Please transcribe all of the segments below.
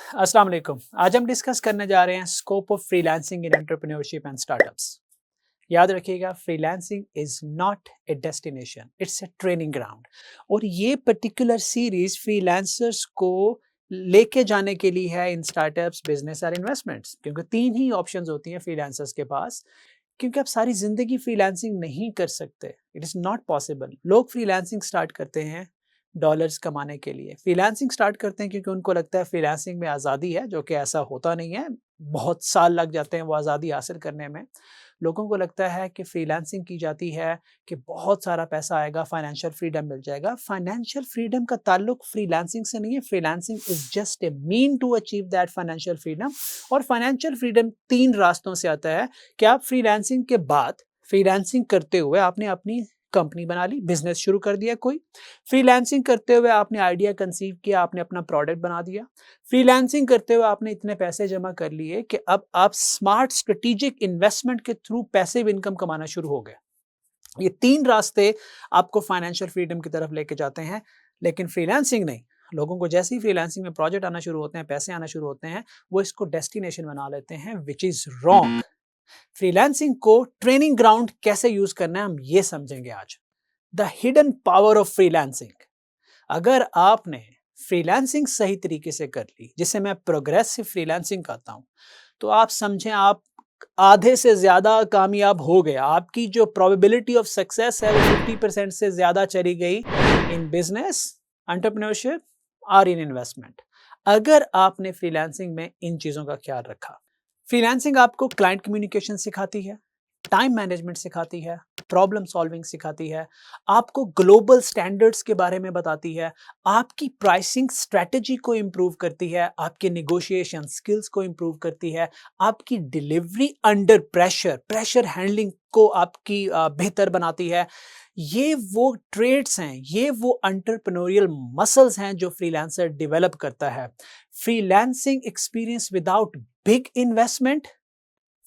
अस्सलाम वालेकुम। आज हम डिस्कस करने जा रहे हैं scope of freelancing in entrepreneurship and startups. याद रखिएगा, freelancing is not a destination, it's a training ground. और ये पर्टिकुलर सीरीज फ्रीलांसर्स को लेके जाने के लिए है इन स्टार्टअप्स, बिजनेस और इन्वेस्टमेंट्स, क्योंकि तीन ही ऑप्शंस होती हैं फ्रीलांसर्स के पास। क्योंकि आप सारी जिंदगी फ्रीलांसिंग नहीं कर सकते, इट इज़ नॉट पॉसिबल। लोग फ्रीलांसिंग स्टार्ट करते हैं डॉलर्स कमाने के लिए। फ्रीलांसिंग स्टार्ट करते हैं क्योंकि उनको लगता है फ्रीलांसिंग में आज़ादी है, जो कि ऐसा होता नहीं है। बहुत साल लग जाते हैं वो आज़ादी हासिल करने में। लोगों को लगता है कि फ्रीलांसिंग की जाती है कि बहुत सारा पैसा आएगा, फाइनेंशियल फ्रीडम मिल जाएगा। फाइनेंशियल फ्रीडम का ताल्लुक फ्रीलांसिंग से नहीं है। Freelancing is just a mean to achieve that financial freedom. और फाइनेंशियल फ्रीडम तीन रास्तों से आता है कि आप फ्रीलांसिंग के बाद, फ्रीलांसिंग करते हुए आपने अपनी कंपनी बना ली, बिजनेस शुरू कर दिया कोई। फ्रीलांसिंग करते हुए आपने आइडिया कंसीव किया, आपने अपना प्रोडक्ट बना दिया। फ्रीलांसिंग करते हुए आपने इतने पैसे जमा कर लिए कि अब आप स्मार्ट स्ट्रेटेजिक इन्वेस्टमेंट के थ्रू पैसिव इनकम कमाना शुरू हो गए। ये तीन रास्ते आपको फाइनेंशियल फ्रीडम की तरफ लेके जाते हैं, लेकिन फ्रीलांसिंग नहीं। लोगों को जैसे ही फ्रीलांसिंग में प्रोजेक्ट आना शुरू होते हैं, पैसे आना शुरू होते हैं, वो इसको डेस्टिनेशन बना लेते हैं, विच इज रॉन्ग। फ्रीलांसिंग को ट्रेनिंग ग्राउंड कैसे यूज करना है, हम ये समझेंगे आज। The hidden power of freelancing. अगर आपने फ्रीलांसिंग सही तरीके से कर ली, जिसे मैं प्रोग्रेसिव फ्रीलांसिंग कहता हूं, तो आप समझें आप आधे से ज्यादा कामयाब हो गए। आपकी जो प्रोबेबिलिटी ऑफ सक्सेस है वो 50% से ज्यादा चली गई इन बिजनेस, एंटरप्रेन्योरशिप और इन इन्वेस्टमेंट, अगर आपने फ्रीलांसिंग में इन चीजों का ख्याल रखा। फ्रीलांसिंग आपको क्लाइंट कम्युनिकेशन सिखाती है, टाइम मैनेजमेंट सिखाती है, प्रॉब्लम सॉल्विंग सिखाती है, आपको ग्लोबल स्टैंडर्ड्स के बारे में बताती है, आपकी प्राइसिंग स्ट्रेटजी को इंप्रूव करती है, आपके नेगोशिएशन स्किल्स को इंप्रूव करती है, आपकी delivery under pressure, pressure handling को आपकी बेहतर बनाती है। ये वो ट्रेड्स हैं, ये वो एंटरप्रेन्योरियल मसल्स हैं जो फ्रीलांसर डेवलप करता है। Freelancing experience without big investment.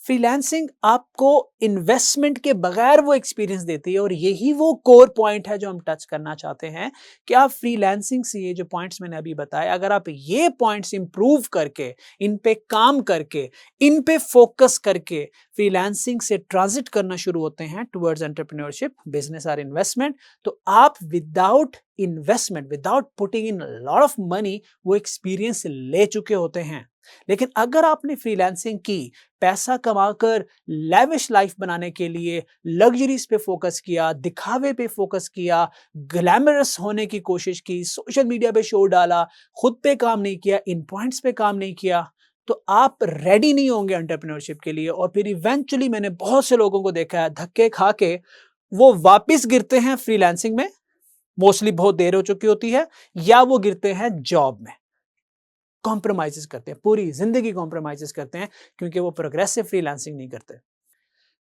Freelancing आपको इन्वेस्टमेंट के बगैर वो एक्सपीरियंस देती है, और यही वो कोर पॉइंट है जो हम टच करना चाहते हैं कि आप फ्रीलांसिंग से ये जो पॉइंट्स मैंने अभी बताए, अगर आप ये पॉइंट्स इंप्रूव करके, इन पे काम करके, इन पे फोकस करके फ्रीलांसिंग से ट्रांजिट करना शुरू होते हैं टुवर्ड्स एंटरप्रेन्योरशिप, बिजनेस और इन्वेस्टमेंट, तो आप without investment, without putting in lot of money, वो एक्सपीरियंस ले चुके होते हैं। लेकिन अगर आपने फ्रीलांसिंग की, पैसा कमाकर लैविश लाइफ बनाने के लिए लग्जरीज पे फोकस किया, दिखावे पे फोकस किया, ग्लैमरस होने की कोशिश की, सोशल मीडिया पे शो डाला, खुद पे काम नहीं किया, इन पॉइंट्स पे काम नहीं किया, तो आप रेडी नहीं होंगे एंटरप्रेन्योरशिप के लिए। और फिर इवेंचुअली मैंने बहुत से लोगों को देखा है, धक्के खा के वो वापस गिरते हैं फ्रीलांसिंग में, मोस्टली बहुत देर हो चुकी होती है, या वो गिरते हैं जॉब में, कॉम्प्रोमाइजेस करते हैं, पूरी जिंदगी कॉम्प्रोमाइजेस करते हैं, क्योंकि वो प्रोग्रेसिव फ्रीलांसिंग नहीं करते।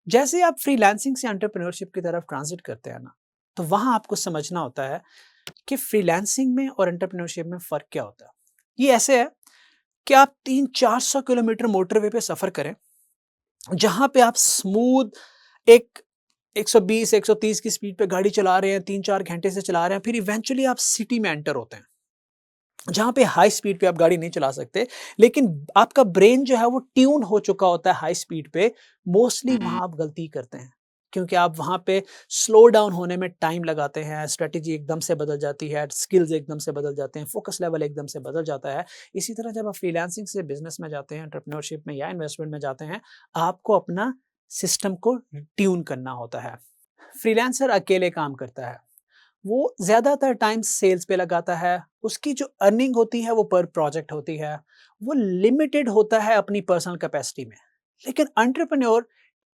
जैसे आप फ्रीलांसिंग से एंटरप्रेन्योरशिप की तरफ ट्रांजिट करते हैं ना, तो वहां आपको समझना होता है कि फ्रीलांसिंग में और एंटरप्रेन्योरशिप में फर्क क्या होता है। ये ऐसे है कि आप 300-400 किलोमीटर मोटरवे पे सफर करें, जहां पे आप स्मूथ एक 120-130 की स्पीड पे गाड़ी चला रहे हैं, 3-4 घंटे से चला रहे हैं, फिर इवेंचुअली आप सिटी में एंटर होते हैं, जहां पे हाई स्पीड पे आप गाड़ी नहीं चला सकते, लेकिन आपका ब्रेन जो है वो ट्यून हो चुका होता है हाई स्पीड पे। मोस्टली वहां आप गलती करते हैं, क्योंकि आप वहां पे स्लो डाउन होने में टाइम लगाते हैं, स्ट्रेटेजी एकदम से बदल जाती है, स्किल्स एकदम से बदल जाते हैं, फोकस लेवल एकदम से बदल जाता है। इसी तरह जब आप फ्रीलांसिंग से बिजनेस में जाते हैं, एंटरप्रेन्योरशिप में या इन्वेस्टमेंट में जाते हैं, आपको अपना सिस्टम को ट्यून करना होता है। फ्रीलांसर अकेले काम करता है, वो ज़्यादातर टाइम सेल्स पे लगाता है, उसकी जो अर्निंग होती है वो पर प्रोजेक्ट होती है, वो लिमिटेड होता है अपनी पर्सनल कैपेसिटी में। लेकिन एंटरप्रेन्योर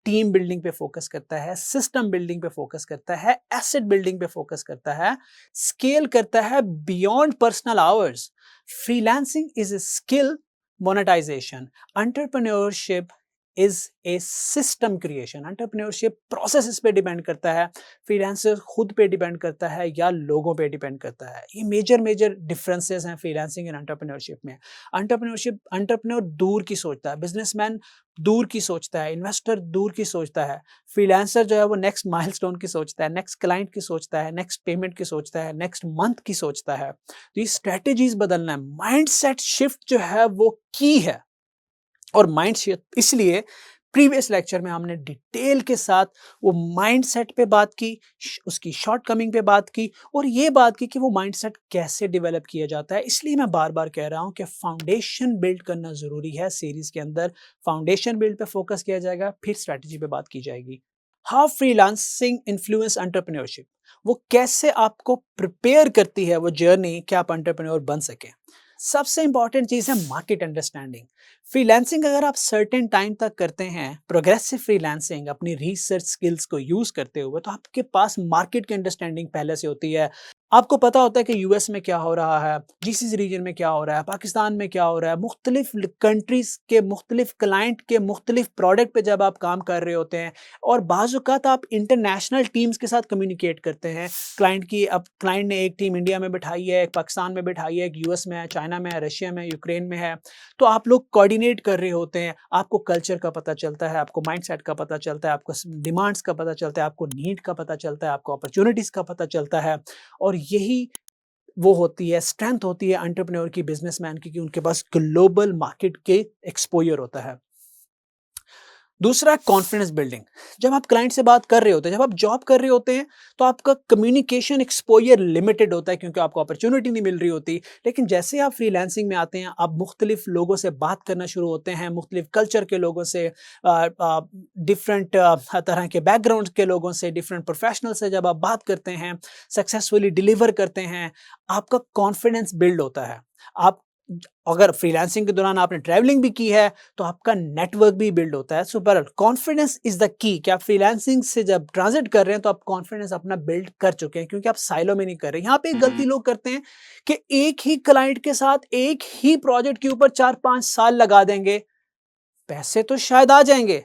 टीम बिल्डिंग पे फोकस करता है, सिस्टम बिल्डिंग पे फोकस करता है, एसेट बिल्डिंग पे फोकस करता है, स्केल करता है beyond personal hours. Freelancing is a skill monetisation, entrepreneurship is a system creation. Entrepreneurship processes पे डिपेंड करता है, फ्रीलांसर खुद पे डिपेंड करता है या लोगों पे डिपेंड करता है। ये मेजर डिफरेंसेस हैं फ्रीलांसिंग एंड एंटरप्रेन्योरशिप में। एंटरप्रेन्योर दूर की सोचता है, बिजनेसमैन दूर की सोचता है, इन्वेस्टर दूर की सोचता है। फ्रीलांसर जो है वो नेक्स्ट माइलस्टोन की सोचता है, नेक्स्ट क्लाइंट की सोचता है, नेक्स्ट पेमेंट की सोचता है, नेक्स्ट मंथ की सोचता है। तो ये स्ट्रेटेजीज बदलना है, माइंडसेट शिफ्ट जो है वो की है। और माइंडसेट इसलिए प्रीवियस लेक्चर में हमने डिटेल के साथ वो माइंडसेट पे बात की, उसकी शॉर्टकमिंग पे बात की और ये बात की कि वो माइंडसेट कैसे डेवलप किया जाता है। इसलिए मैं बार बार कह रहा हूं कि फाउंडेशन बिल्ड करना जरूरी है। सीरीज के अंदर फाउंडेशन बिल्ड पे फोकस किया जाएगा, फिर स्ट्रेटजी पे बात की जाएगी। हाउ फ्रीलांसिंग इन्फ्लुएंस एंटरप्रेन्योरशिप, वो कैसे आपको प्रिपेयर करती है वो जर्नी कि आप एंटरप्रेन्योर बन सके। सबसे इंपॉर्टेंट चीज है मार्केट अंडरस्टैंडिंग। फ्रीलांसिंग अगर आप सर्टेन टाइम तक करते हैं, प्रोग्रेसिव फ्रीलांसिंग अपनी रिसर्च स्किल्स को यूज करते हुए, तो आपके पास मार्केट की अंडरस्टैंडिंग पहले से होती है। आपको पता होता है कि यूएस में क्या हो रहा है, जीसीसी रीजन में क्या हो रहा है, पाकिस्तान में क्या हो रहा है, मुख्तलिफ कंट्रीज के मुख्तलिफ क्लाइंट के मुख्तलिफ प्रोडक्ट पे जब आप काम कर रहे होते हैं। और बाज़-औक़ात आप इंटरनेशनल टीम्स के साथ कम्युनिकेट करते हैं। अब क्लाइंट ने एक टीम इंडिया में बिठाई है, एक पाकिस्तान में बिठाई है, एक यूएस में है, चाइना में है, रशिया में है, यूक्रेन में है। तो आप लोग कोऑर्डिनेट कर रहे होते हैं, आपको कल्चर का पता चलता है, आपको माइंडसेट का पता चलता है, आपको डिमांड्स का पता चलता है, आपको नीड का पता चलता है, आपको अपॉर्चुनिटीज़ का पता चलता है। और यही वो होती है, स्ट्रेंथ होती है एंटरप्रेन्योर की, बिजनेसमैन की, कि उनके पास ग्लोबल मार्केट के एक्सपोजर होता है। दूसरा कॉन्फिडेंस बिल्डिंग। जब आप क्लाइंट से बात कर रहे होते हैं, जब आप जॉब कर रहे होते हैं, तो आपका कम्युनिकेशन एक्सपोजर लिमिटेड होता है क्योंकि आपको अपॉर्चुनिटी नहीं मिल रही होती। लेकिन जैसे आप फ्रीलांसिंग में आते हैं, आप मुख्तलिफ लोगों से बात करना शुरू होते हैं, मुख्तलिफ कल्चर के लोगों से, डिफरेंट तरह के बैकग्राउंड के लोगों से, डिफरेंट प्रोफेशनल से जब आप बात करते हैं, सक्सेसफुली डिलीवर करते हैं, आपका कॉन्फिडेंस बिल्ड होता है। आप अगर फ्रीलांसिंग के दौरान आपने ट्रैवलिंग भी की है, तो आपका नेटवर्क भी बिल्ड होता है। सो बहरहाल कॉन्फिडेंस इज द की, कि आप फ्रीलांसिंग से जब ट्रांजिट कर रहे हैं तो आप कॉन्फिडेंस अपना बिल्ड कर चुके हैं, क्योंकि आप साइलो में नहीं कर रहे। यहाँ पे एक गलती लोग करते हैं कि एक ही क्लाइंट के साथ एक ही प्रोजेक्ट के ऊपर 4-5 साल लगा देंगे। पैसे तो शायद आ जाएंगे,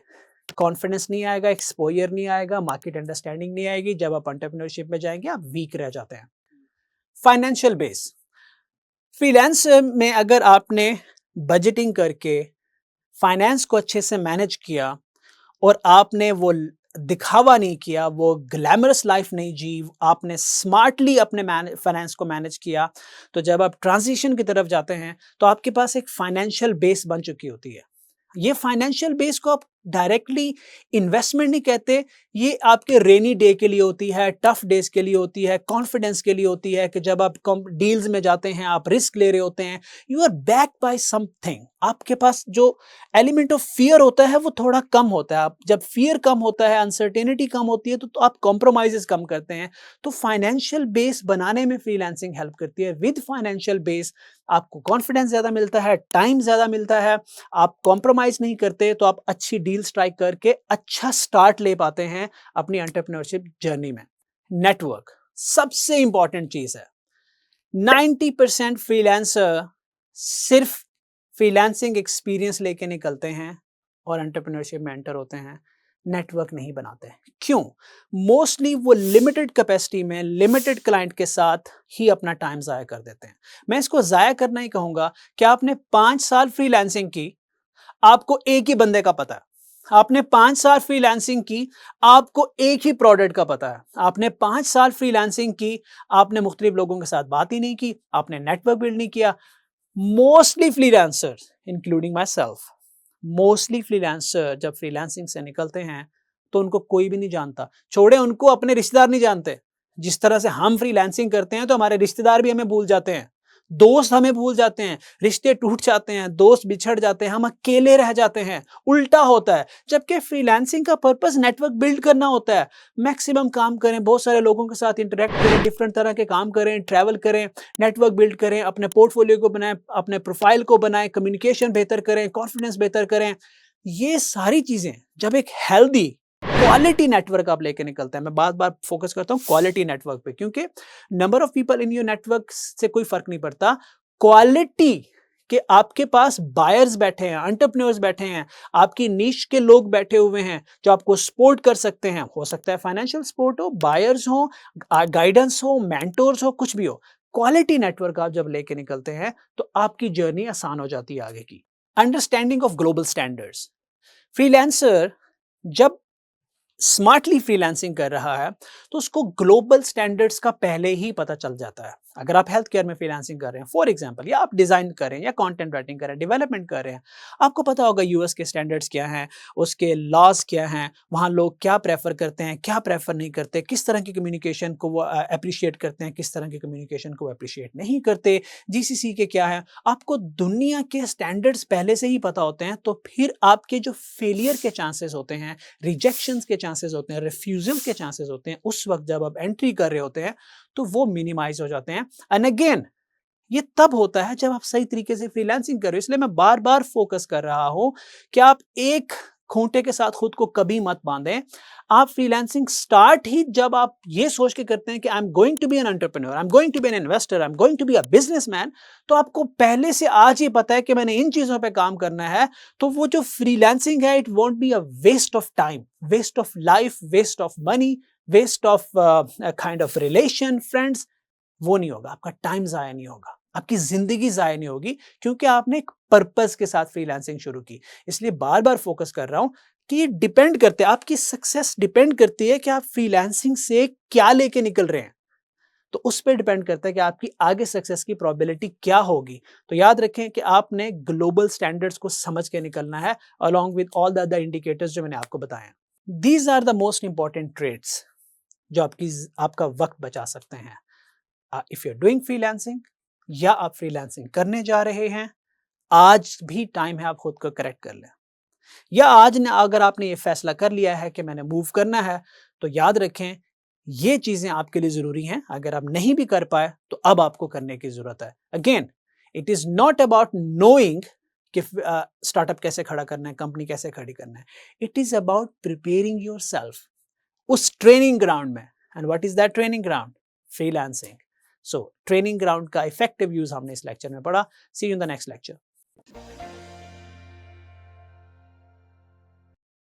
कॉन्फिडेंस नहीं आएगा, एक्सपोजर नहीं आएगा, मार्केट अंडरस्टैंडिंग नहीं आएगी। जब आप एंटरप्रेन्योरशिप में जाएंगे आप वीक रह जाते हैं। Financial base. फ्रीलांस में अगर आपने बजटिंग करके फाइनेंस को अच्छे से मैनेज किया और आपने वो दिखावा नहीं किया, वो ग्लैमरस लाइफ नहीं जी, आपने स्मार्टली अपने फाइनेंस को मैनेज किया, तो जब आप ट्रांजिशन की तरफ जाते हैं तो आपके पास एक फाइनेंशियल बेस बन चुकी होती है। ये फाइनेंशियल बेस को आप डायरेक्टली इन्वेस्टमेंट नहीं कहते, ये आपके रेनी डे के लिए होती है, टफ डेज के लिए होती है, कॉन्फिडेंस के लिए होती है, कि जब आप डील्स में जाते हैं, आप रिस्क ले रहे होते हैं, you are back by something. आपके पास जो एलिमेंट ऑफ फियर होता है वो थोड़ा कम होता है। आप जब फियर कम होता है, अनसर्टेनिटी कम होती है, तो आप कॉम्प्रोमाइजेस कम करते हैं। तो फाइनेंशियल बेस बनाने में फ्रीलांसिंग हेल्प करती है। विद फाइनेंशियल बेस आपको कॉन्फिडेंस ज्यादा मिलता है, टाइम ज्यादा मिलता है, आप कॉम्प्रोमाइज नहीं करते, तो आप अच्छी डील स्ट्राइक करके अच्छा स्टार्ट ले पाते हैं अपनी एंटरप्रेन्योरशिप जर्नी में। नेटवर्क सबसे इंपॉर्टेंट चीज है। 90% फ्रीलांसर सिर्फ फ्रीलांसिंग एक्सपीरियंस लेके निकलते हैं और एंटरप्रेन्योरशिप में एंटर होते हैं, नेटवर्क नहीं बनाते। क्यों? मोस्टली वो लिमिटेड कैपेसिटी में लिमिटेड क्लाइंट के साथ ही अपना टाइम जाया कर देते हैं। मैं इसको जाया करना ही कहूंगा कि आपने 5 साल फ्रीलांसिंग की, आपको एक ही बंदे का पता है। आपने 5 साल फ्रीलांसिंग की, आपको एक ही प्रोडक्ट का पता है। आपने 5 साल फ्रीलांसिंग की, आपने मुख्तलिफ लोगों के साथ बात ही नहीं की, आपने नेटवर्क बिल्ड नहीं किया। Mostly freelancers including my self, mostly freelancer जब फ्रीलांसिंग से निकलते हैं तो उनको कोई भी नहीं जानता। छोड़े उनको, अपने रिश्तेदार नहीं जानते। जिस तरह से हम फ्रीलांसिंग करते हैं तो हमारे रिश्तेदार भी हमें भूल जाते हैं, दोस्त हमें भूल जाते हैं, रिश्ते टूट जाते हैं, दोस्त बिछड़ जाते हैं, हम अकेले रह जाते हैं। उल्टा होता है। जबकि फ्रीलांसिंग का पर्पस नेटवर्क बिल्ड करना होता है। मैक्सिमम काम करें, बहुत सारे लोगों के साथ इंटरेक्ट करें, डिफरेंट तरह के काम करें, ट्रैवल करें, नेटवर्क बिल्ड करें, अपने पोर्टफोलियो को बनाएं, अपने प्रोफाइल को बनाएं, कम्युनिकेशन बेहतर करें, कॉन्फिडेंस बेहतर करें। ये सारी चीजें जब एक हेल्दी क्वालिटी नेटवर्क आप लेके निकलते हैं, मैं बार बार फोकस करता हूं क्वालिटी नेटवर्क पे, क्योंकि number of people in your network से कोई फर्क नहीं पड़ता, क्वालिटी कि आपके पास बायर्स बैठे हैं, एंटरप्रेन्योर्स बैठे हैं, आपकी नीश के लोग बैठे हुए हैं जो आपको सपोर्ट कर सकते हैं। हो सकता है फाइनेंशियल सपोर्ट हो, बायर्स हो, गाइडेंस हो, मेंटोर्स हो, कुछ भी हो। क्वालिटी नेटवर्क आप जब लेके निकलते हैं तो आपकी जर्नी आसान हो जाती है आगे की। Understanding of global standards. Freelancer जब स्मार्टली फ्रीलांसिंग कर रहा है तो उसको ग्लोबल स्टैंडर्ड्स का पहले ही पता चल जाता है। अगर आप हेल्थ केयर में फ्रीलांसिंग कर रहे हैं फॉर एग्जांपल, या आप डिजाइन कर रहे हैं या कंटेंट राइटिंग कर रहे हैं, डेवलपमेंट कर रहे हैं, आपको पता होगा यूएस के स्टैंडर्ड्स क्या हैं, उसके लॉज क्या हैं, वहाँ लोग क्या प्रेफर करते हैं, क्या प्रेफर नहीं करते, किस तरह की कम्युनिकेशन को वो अप्रिशिएट करते हैं, किस तरह की कम्युनिकेशन को अप्रिशिएट नहीं करते, जीसीसी के क्या है। आपको दुनिया के स्टैंडर्ड्स पहले से ही पता होते हैं, तो फिर आपके जो फेलियर के चांसेस होते हैं, रिजेक्शंस के चांसेस होते हैं, रिफ्यूजल के चांसेस होते हैं, उस वक्त जब आप एंट्री कर रहे होते हैं तो वो मिनिमाइज हो जाते हैं। एंड अगेन ये तब होता है जब आप सही तरीके से फ्रीलांसिंग कर रहे हो। इसलिए मैं बार बार फोकस कर रहा हूं कि आप एक खूंटे के साथ खुद को कभी मत बांधें। आप फ्रीलांसिंग स्टार्ट ही जब आप ये सोच के करते हैं कि I am going to be an entrepreneur, I am going to be an investor, I am going to be a businessman, तो आपको पहले से आज ही पता है कि मैंने इन चीजों पे काम करना है। तो वो जो फ्रीलांसिंग है, it won't be a waste of time, waste of life, waste of money, waste of kind of relation, friends, वो नहीं होगा। आपका टाइम जाया नहीं होगा, आपकी जिंदगी जाया नहीं होगी, क्योंकि आपने एक पर्पस के साथ फ्रीलांसिंग शुरू की। इसलिए बार बार फोकस कर रहा हूं कि ये डिपेंड करते हैं, आपकी सक्सेस डिपेंड करती है कि आप फ्रीलांसिंग से क्या लेके निकल रहे हैं। तो उस पर डिपेंड करता है कि आपकी आगे सक्सेस की प्रोबेबिलिटी क्या होगी। तो याद रखें कि आपने ग्लोबल स्टैंडर्ड्स को समझ के निकलना है, along with all the other indicators जो मैंने आपको बताया। These are the most important trades जो आपका वक्त बचा सकते हैं। If you are doing freelancing या आप फ्रीलांसिंग करने जा रहे हैं, आज भी टाइम है आप खुद को करेक्ट कर लें। या आज ने अगर आपने ये फैसला कर लिया है कि मैंने मूव करना है, तो याद रखें ये चीजें आपके लिए जरूरी हैं। अगर आप नहीं भी कर पाए तो अब आपको करने की जरूरत है। Again, it is not about knowing कि स्टार्टअप कैसे खड़ा करना है, कंपनी कैसे खड़ी करना है। It is about preparing yourself उस ट्रेनिंग ग्राउंड में। And what is that training ground? Freelancing. So training ground का इफेक्टिव यूज हमने इस लेक्चर में पढ़ा। See you in the next lecture.